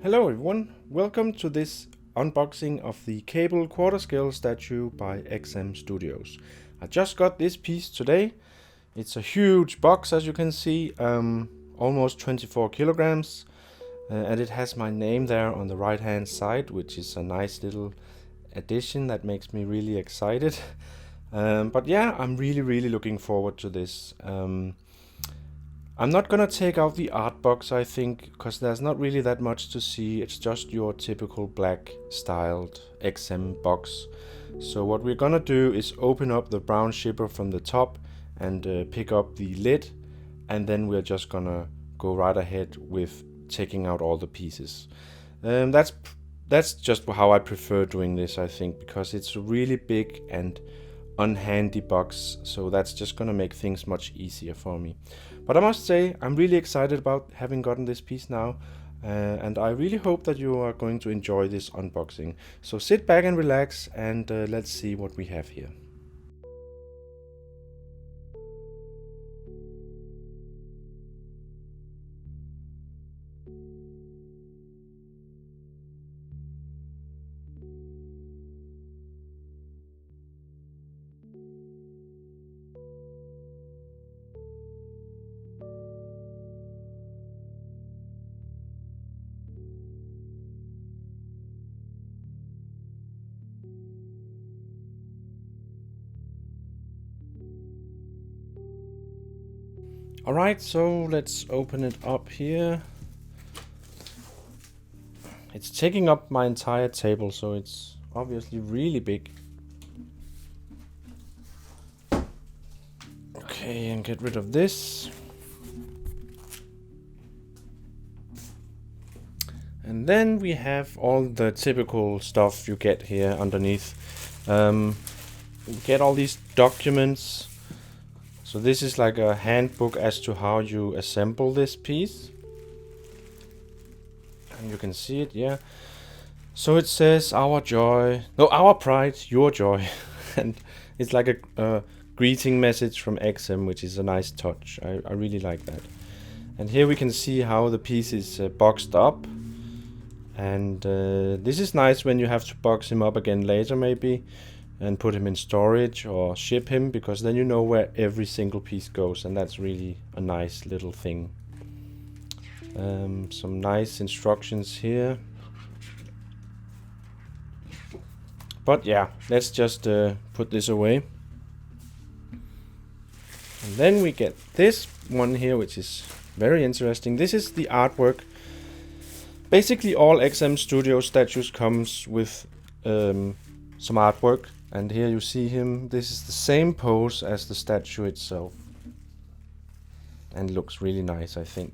Hello everyone, welcome to this unboxing of the Cable Quarter Scale statue by XM Studios. I just got this piece today. It's a huge box, as you can see, almost 24 kilograms, and it has my name there on the right hand side, which is a nice little addition that makes me really excited. But yeah, I'm really looking forward to this. I'm not gonna take out the art box, I think, because there's not really that much to see. It's just your typical black styled XM box. So what we're gonna do is open up the brown shipper from the top and pick up the lid, and then we're just gonna go right ahead with taking out all the pieces. That's just how I prefer doing this, I think, because it's a really big and unhandy box, so that's just gonna make things much easier for me. But I must say, I'm really excited about having gotten this piece now, and I really hope that you are going to enjoy this unboxing. So sit back and relax, and let's see what we have here. Alright, so let's open it up here. It's taking up my entire table, so it's obviously really big. Okay, and get rid of this. And then we have all the typical stuff you get here underneath. You get all these documents. So this is like a handbook as to how you assemble this piece. And you can see it, yeah. So it says our pride, your joy. And it's like a greeting message from XM, which is a nice touch. I really like that. And here we can see how the piece is boxed up. And this is nice when you have to box him up again later maybe, and put him in storage or ship him, because then you know where every single piece goes, and that's really a nice little thing. Some nice instructions here. But yeah, let's just put this away. And then we get this one here, which is very interesting. This is the artwork. Basically all XM Studio statues comes with some artwork. And here you see him. This is the same pose as the statue itself. And looks really nice, I think.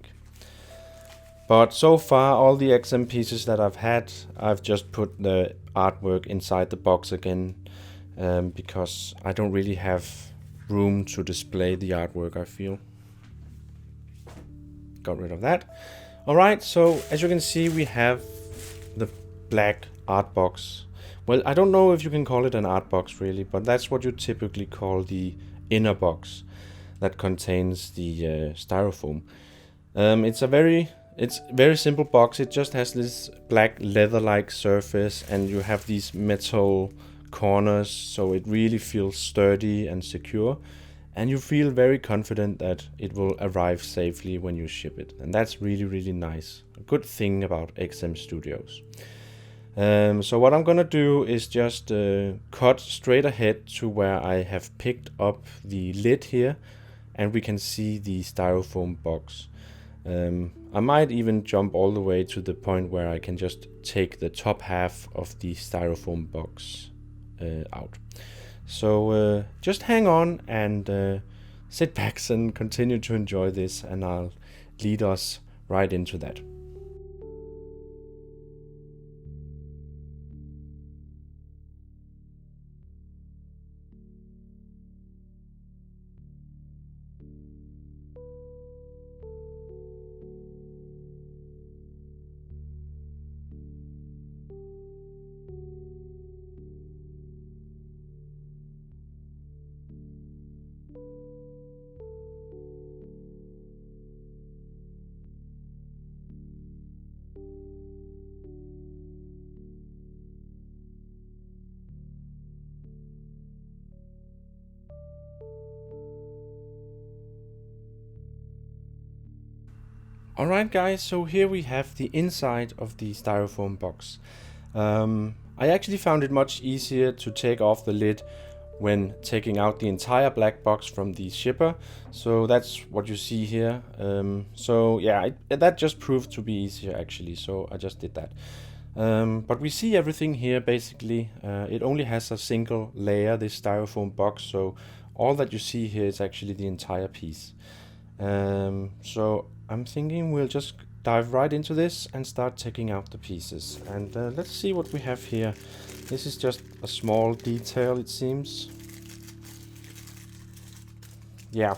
But so far, all the XM pieces that I've had, I've just put the artwork inside the box again. Because I don't really have room to display the artwork, I feel. Got rid of that. Alright, so as you can see, we have the black art box. Well, I don't know if you can call it an art box really, but that's what you typically call the inner box that contains the styrofoam. It's very simple box. It just has this black leather-like surface, and you have these metal corners, so it really feels sturdy and secure. And you feel very confident that it will arrive safely when you ship it. And that's really nice. A good thing about XM Studios. So what I'm gonna do is just cut straight ahead to where I have picked up the lid here, and we can see the styrofoam box. I might even jump all the way to the point where I can just take the top half of the styrofoam box out. So just hang on and sit back and continue to enjoy this, and I'll lead us right into that. Alright guys, so here we have the inside of the styrofoam box. I actually found it much easier to take off the lid when taking out the entire black box from the shipper. So that's what you see here. So yeah, that just proved to be easier actually, so I just did that. But we see everything here basically. It only has a single layer, this styrofoam box, so all that you see here is actually the entire piece. So I'm thinking we'll just dive right into this and start taking out the pieces. And let's see what we have here. This is just a small detail, it seems. Yeah.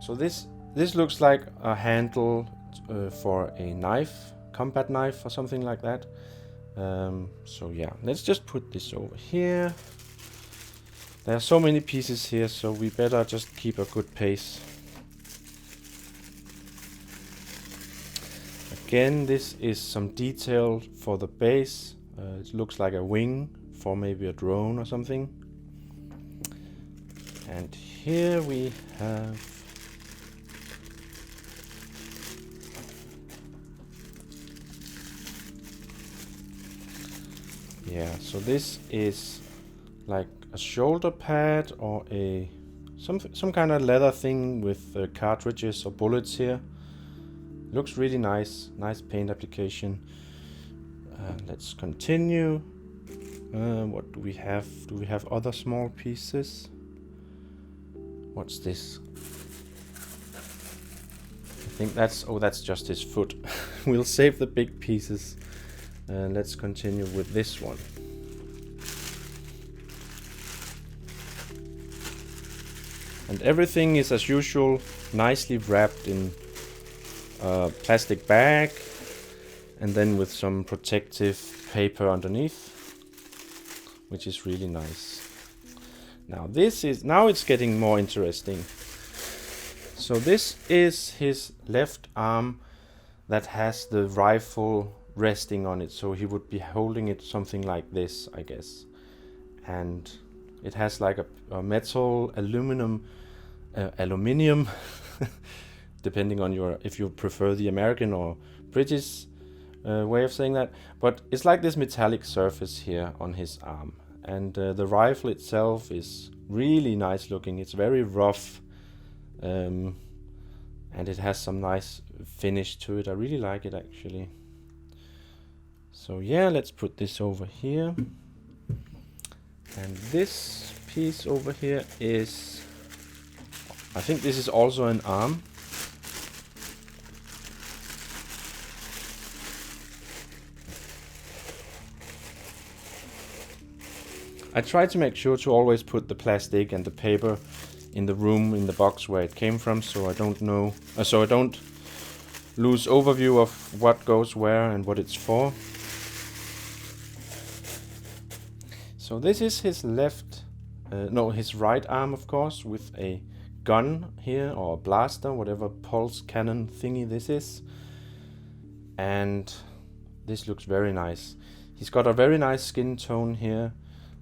So this looks like a handle for a knife, combat knife or something like that. So yeah, let's just put this over here. There are so many pieces here, so we better just keep a good pace. Again, this is some detail for the base. It looks like a wing for maybe a drone or something. And here we have so this is like a shoulder pad or some kind of leather thing with cartridges or bullets here. Looks really nice paint application. Let's continue. What do we have? Do we have other small pieces? What's this? I think that's just his foot. We'll save the big pieces. Let's continue with this one. And everything is as usual nicely wrapped in a plastic bag and then with some protective paper underneath, which is really nice. Now it's getting more interesting. So this is his left arm that has the rifle resting on it, so he would be holding it something like this, I guess. And it has like a metal aluminium depending on if you prefer the American or British way of saying that, but it's like this metallic surface here on his arm. And the rifle itself is really nice looking. It's very rough, and it has some nice finish to it. I really like it actually. So yeah, let's put this over here. And this piece over here is, I think this is also an arm. I try to make sure to always put the plastic and the paper in the room, in the box where it came from, so I don't lose overview of what goes where and what it's for. So this is his his right arm, of course, with a gun here, or a blaster, whatever pulse cannon thingy this is. And this looks very nice. He's got a very nice skin tone here,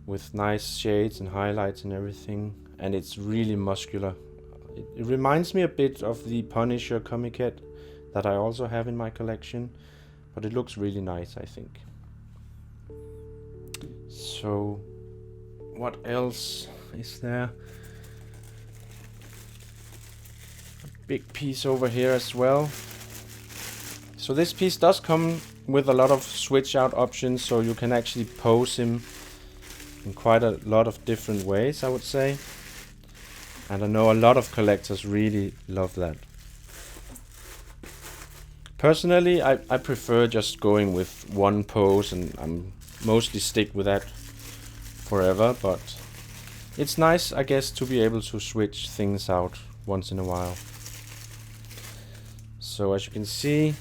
with nice shades and highlights and everything, and it's really muscular. It reminds me a bit of the Punisher comic kit that I also have in my collection, but it looks really nice, I think. So what else is there? A big piece over here as well. So this piece does come with a lot of switch out options, so you can actually pose him in quite a lot of different ways, I would say. And I know a lot of collectors really love that. Personally, I prefer just going with one pose, and I'm mostly stick with that forever, but it's nice, I guess, to be able to switch things out once in a while. So as you can see,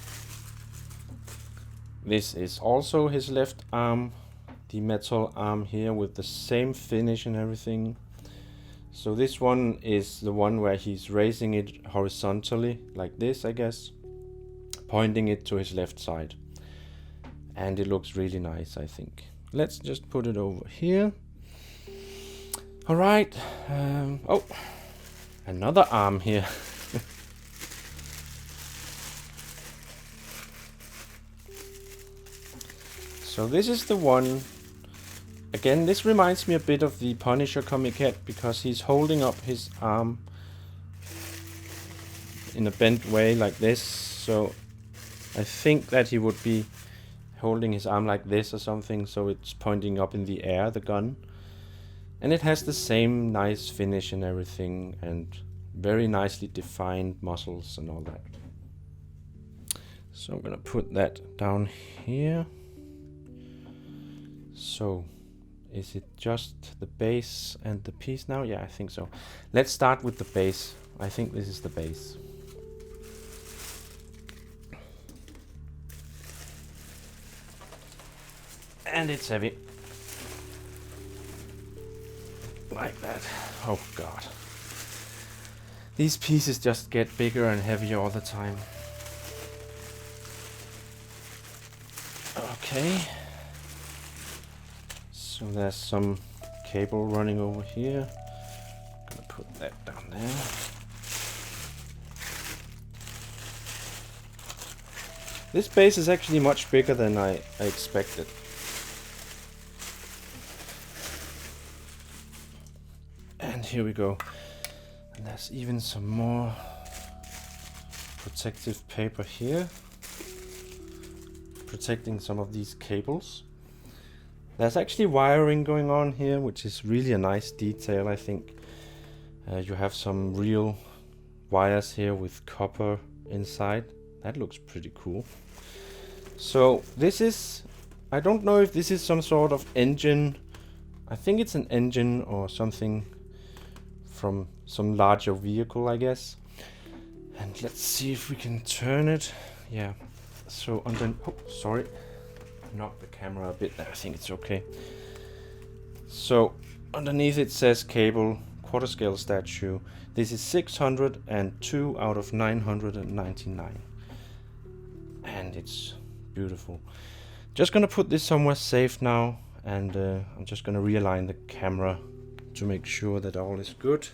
this is also his left arm, the metal arm here with the same finish and everything. So this one is the one where he's raising it horizontally like this, I guess, pointing it to his left side, and it looks really nice, I think. Let's just put it over here. All right. Oh, another arm here. So this is the one. Again, this reminds me a bit of the Punisher comic head because he's holding up his arm in a bent way like this. So I think that he would be holding his arm like this or something, so it's pointing up in the air, the gun. And it has the same nice finish and everything, and very nicely defined muscles and all that. So I'm gonna put that down here. So is it just the base and the piece now? Yeah, I think so. Let's start with the base. I think this is the base. And it's heavy. Like that. Oh god. These pieces just get bigger and heavier all the time. Okay. So there's some cable running over here. I'm gonna put that down there. This base is actually much bigger than I expected. And here we go. And there's even some more protective paper here, protecting some of these cables. There's actually wiring going on here, which is really a nice detail, I think. You have some real wires here with copper inside. That looks pretty cool. So this is, I don't know if this is some sort of engine. I think it's an engine or something from some larger vehicle, I guess. And let's see if we can turn it. Yeah. So on the, oh, sorry. Knocked the camera a bit there. I think it's okay. So underneath it says cable, quarter scale statue. This is 602 out of 999. And it's beautiful. Just gonna put this somewhere safe now, and I'm just gonna realign the camera to make sure that all is good.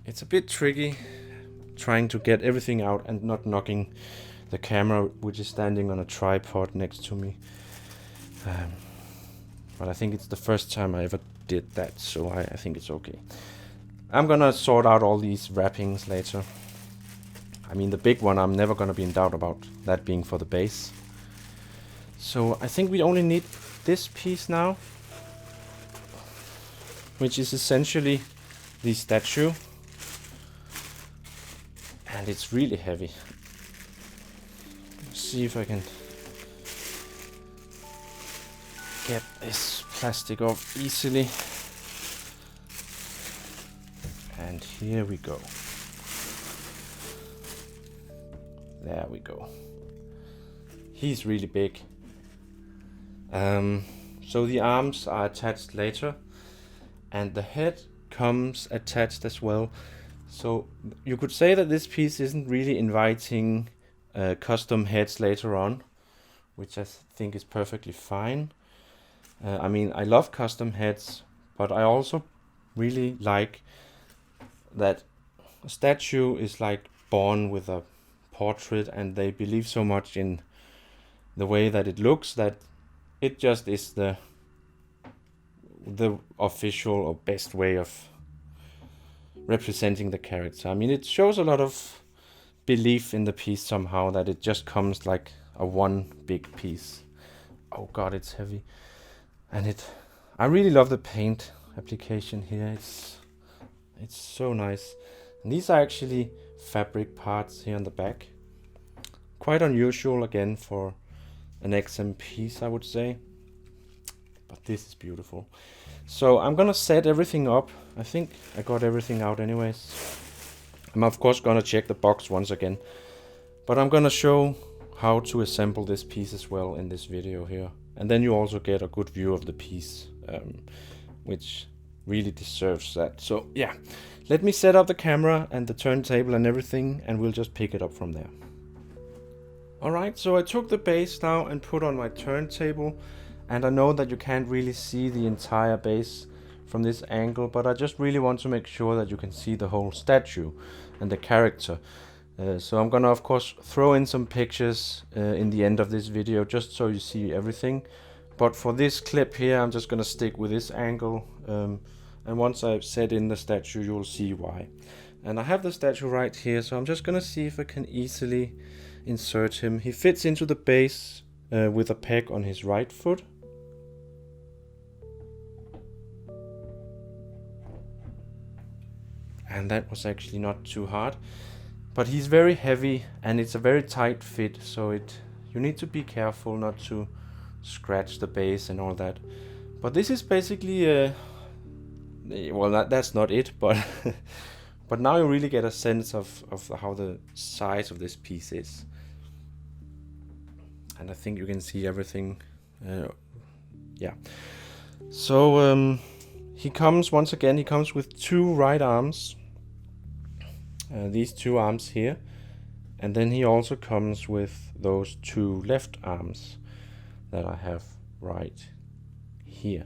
It's a bit tricky trying to get everything out and not knocking the camera, which is standing on a tripod next to me. But I think it's the first time I ever did that, so I think it's okay. I'm gonna sort out all these wrappings later. I mean, the big one I'm never gonna be in doubt about, that being for the base. So I think we only need this piece now, which is essentially the statue. And it's really heavy. Let's see if I can get this plastic off easily. And here we go. There we go. He's really big. So the arms are attached later, and the head comes attached as well. So you could say that this piece isn't really inviting custom heads later on, which I think is perfectly fine. I mean, I love custom heads, but I also really like that a statue is like born with a portrait, and they believe so much in the way that it looks that it just is the official or best way of representing the character. I mean, it shows a lot of belief in the piece somehow, that it just comes like a one big piece. Oh god, it's heavy. And I really love the paint application here. It's so nice. And these are actually fabric parts here on the back. Quite unusual again for an XM piece, I would say. But this is beautiful. So I'm gonna set everything up. I think I got everything out anyways. I'm of course gonna check the box once again. But I'm gonna show how to assemble this piece as well in this video here. And then you also get a good view of the piece, which really deserves that. So yeah, let me set up the camera and the turntable and everything, and we'll just pick it up from there. Alright, so I took the base now and put on my turntable, and I know that you can't really see the entire base from this angle, but I just really want to make sure that you can see the whole statue and the character. So I'm gonna of course throw in some pictures in the end of this video just so you see everything. But for this clip here I'm just gonna stick with this angle, and once I've set in the statue you'll see why. And I have the statue right here, so I'm just gonna see if I can easily insert him. He fits into the base with a peg on his right foot. And that was actually not too hard. But he's very heavy and it's a very tight fit, so you need to be careful not to scratch the base and all that. But this is basically well, that's not it, but but now you really get a sense of how the size of this piece is. And I think you can see everything. Yeah. So he comes, once again, he comes with 2 right arms. These 2 arms here. And then he also comes with those 2 left arms that I have right here.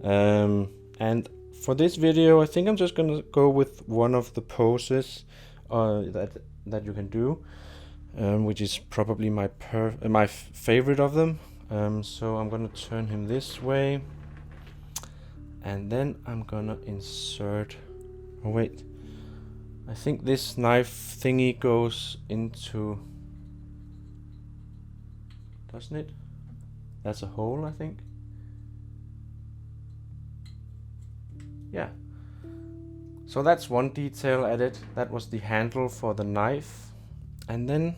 And for this video, I think I'm just gonna go with one of the poses that you can do, which is probably my favorite of them. So I'm gonna turn him this way, and then I'm gonna insert. Oh wait, I think this knife thingy goes into. Doesn't it? That's a hole, I think. Yeah. So that's one detail added. That was the handle for the knife. And then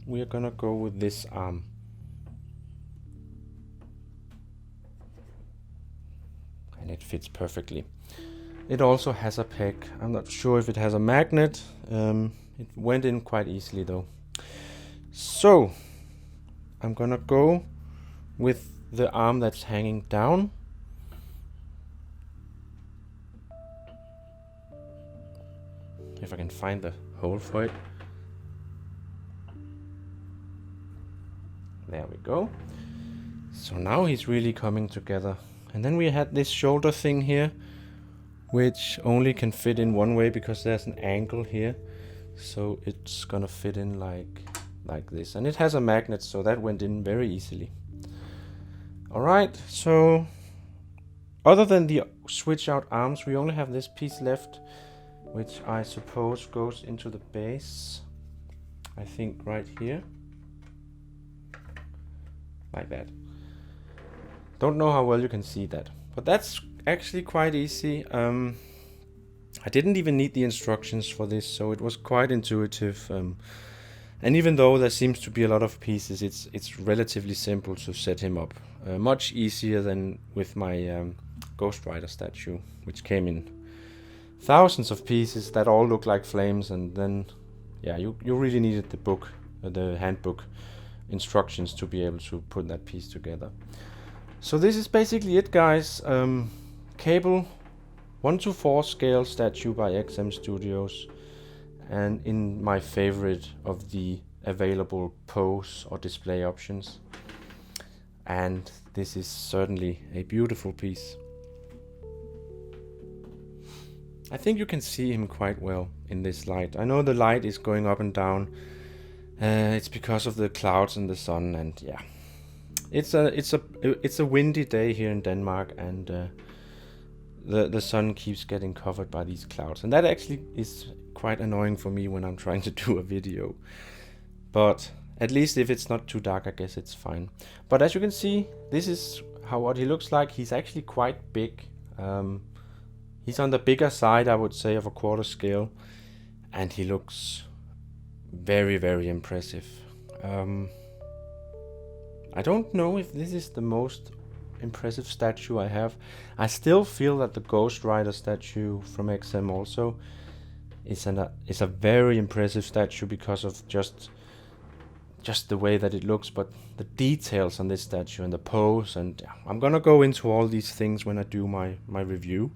we are gonna go with this arm. And it fits perfectly. It also has a peg. I'm not sure if it has a magnet. It went in quite easily though. So I'm gonna go with the arm that's hanging down. If I can find the hole for it. There we go. So now he's really coming together. And then we had this shoulder thing here, which only can fit in one way because there's an angle here. So it's gonna fit in like this. And it has a magnet, so that went in very easily. Alright, so other than the switch out arms, we only have this piece left, which I suppose goes into the base. I think right here. Like that. Don't know how well you can see that, but that's actually quite easy. I didn't even need the instructions for this, so it was quite intuitive. And even though there seems to be a lot of pieces, it's relatively simple to set him up. Much easier than with my Ghost Rider statue, which came in thousands of pieces that all look like flames, and then yeah, you really needed the book, the handbook instructions to be able to put that piece together. So this is basically it, guys. Cable 1:4 scale statue by XM Studios, and in my favorite of the available pose or display options. And this is certainly a beautiful piece. I think you can see him quite well in this light. I know the light is going up and down. It's because of the clouds and the sun, and yeah, it's a windy day here in Denmark, and the sun keeps getting covered by these clouds, and that actually is quite annoying for me when I'm trying to do a video. But at least if it's not too dark, I guess it's fine. But as you can see, this is what he looks like. He's actually quite big. He's on the bigger side, I would say, of a 1/4 scale, and he looks very, very impressive. I don't know if this is the most impressive statue I have. I still feel that the Ghost Rider statue from XM also is a very impressive statue because of just the way that it looks, but the details on this statue and the pose, and I'm gonna go into all these things when I do my review.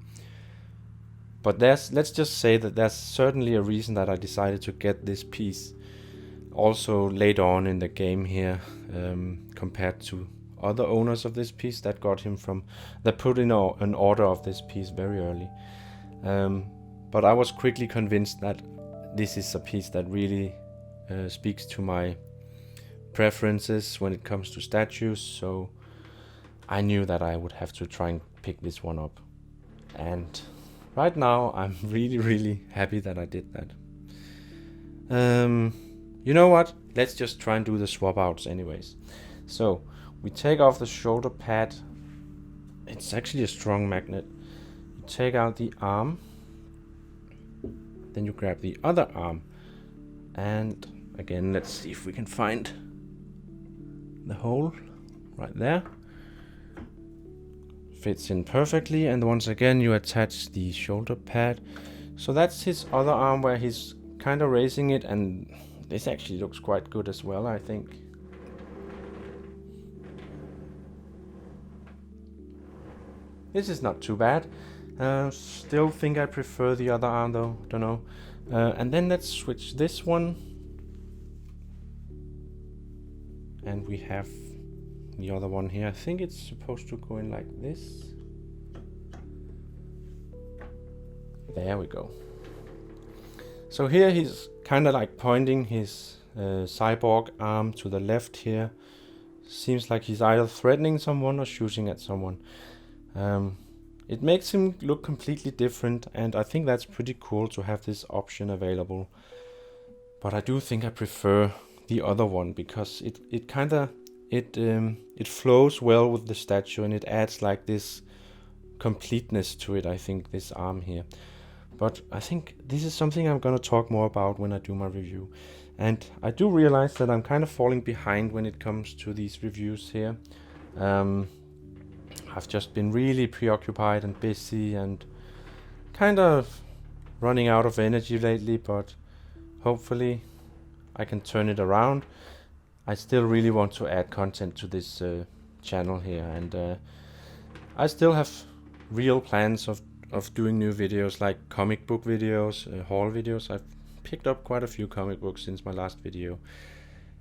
But let's just say that there's certainly a reason that I decided to get this piece also later on in the game here, compared to other owners of this piece that put in an order of this piece very early. But I was quickly convinced that this is a piece that really speaks to my preferences when it comes to statues, so I knew that I would have to try and pick this one up. And right now I'm really happy that I did that. You know what? Let's just try and do the swap outs anyways. So we take off the shoulder pad. It's actually a strong magnet. You take out the arm, then you grab the other arm, and again, let's see if we can find the hole right there. Fits in perfectly, and once again you attach the shoulder pad. So that's his other arm where he's kind of raising it, and this actually looks quite good as well, I think. This is not too bad. Still think I prefer the other arm though, don't know. And then let's switch this one. And we have the other one here. I think it's supposed to go in like this. There we go. So here he's kind of like pointing his cyborg arm to the left here. Seems like he's either threatening someone or shooting at someone. It makes him look completely different, and I think that's pretty cool to have this option available. But I do think I prefer the other one because it kind of it flows well with the statue, and it adds like this completeness to it, I think, this arm here. But I think this is something I'm gonna talk more about when I do my review. And I do realize that I'm kind of falling behind when it comes to these reviews here. I've just been really preoccupied and busy and kind of running out of energy lately, but hopefully I can turn it around. I still really want to add content to this channel here, and I still have real plans of doing new videos, like comic book videos, haul videos. I've picked up quite a few comic books since my last video,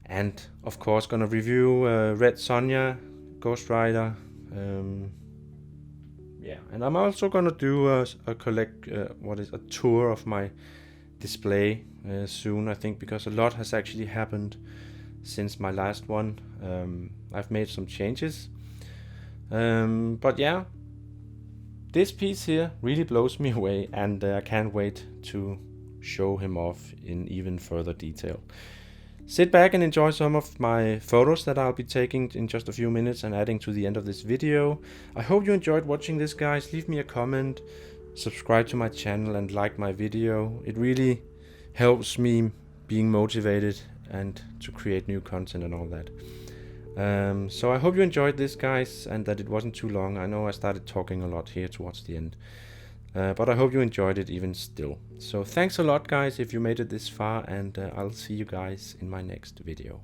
and of course gonna review Red Sonja, Ghost Rider. Yeah, and I'm also gonna do a tour of my display soon, I think, because a lot has actually happened since my last one. I've made some changes, but yeah, this piece here really blows me away, and I can't wait to show him off in even further detail. Sit back and enjoy some of my photos that I'll be taking in just a few minutes and adding to the end of this video. I hope you enjoyed watching this, guys. Leave me a comment, subscribe to my channel, and like my video. It really helps me being motivated and to create new content and all that. So I hope you enjoyed this, guys, and that it wasn't too long. I know I started talking a lot here towards the end. But I hope you enjoyed it even still. So thanks a lot, guys, if you made it this far, and I'll see you guys in my next video.